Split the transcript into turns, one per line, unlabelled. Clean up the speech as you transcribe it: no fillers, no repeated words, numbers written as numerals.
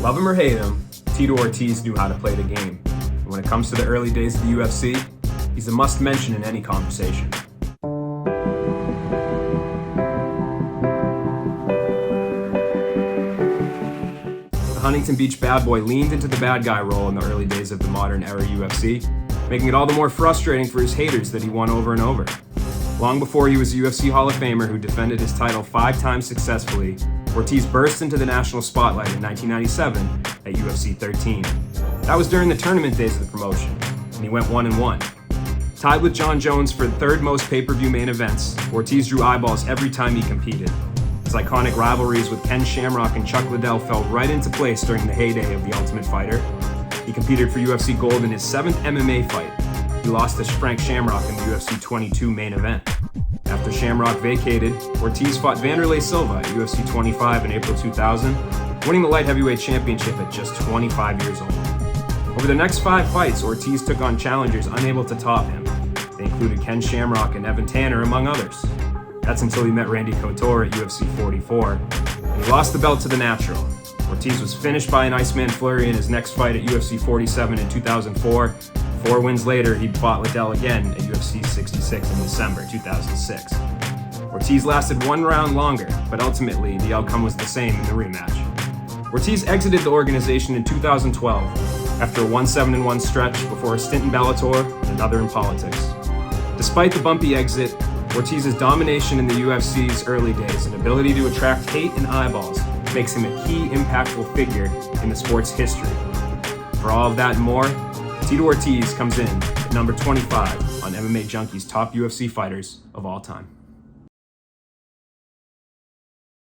Love him or hate him, Tito Ortiz knew how to play the game. And when it comes to the early days of the UFC, he's a must-mention in any conversation. The Huntington Beach bad boy leaned into the bad guy role in the early days of the modern era UFC, making it all the more frustrating for his haters that he won over and over. Long before he was a UFC Hall of Famer who defended his title 5 times successfully, Ortiz burst into the national spotlight in 1997 at UFC 13. That was during the tournament days of the promotion, and he went 1-1. Tied with John Jones for the third most pay-per-view main events, Ortiz drew eyeballs every time he competed. His iconic rivalries with Ken Shamrock and Chuck Liddell fell right into place during the heyday of The Ultimate Fighter. He competed for UFC Gold in his 7th MMA fight. He lost to Frank Shamrock in the UFC 22 main event. After Shamrock vacated, Ortiz fought Vanderlei Silva at UFC 25 in April 2000, winning the light heavyweight championship at just 25 years old. Over the next 5 fights, Ortiz took on challengers unable to top him. They included Ken Shamrock and Evan Tanner, among others. That's until he met Randy Couture at UFC 44, and he lost the belt to the Natural. Ortiz was finished by an Iceman Fleury in his next fight at UFC 47 in 2004. 4 wins later, he fought Liddell again at UFC 66 in December 2006. Ortiz lasted 1 round longer, but ultimately the outcome was the same in the rematch. Ortiz exited the organization in 2012 after a 1-7-1 stretch before a stint in Bellator and another in politics. Despite the bumpy exit, Ortiz's domination in the UFC's early days and ability to attract hate and eyeballs makes him a key, impactful figure in the sport's history. For all of that and more, Tito Ortiz comes in at number 25 on MMA Junkie's top UFC fighters of all time.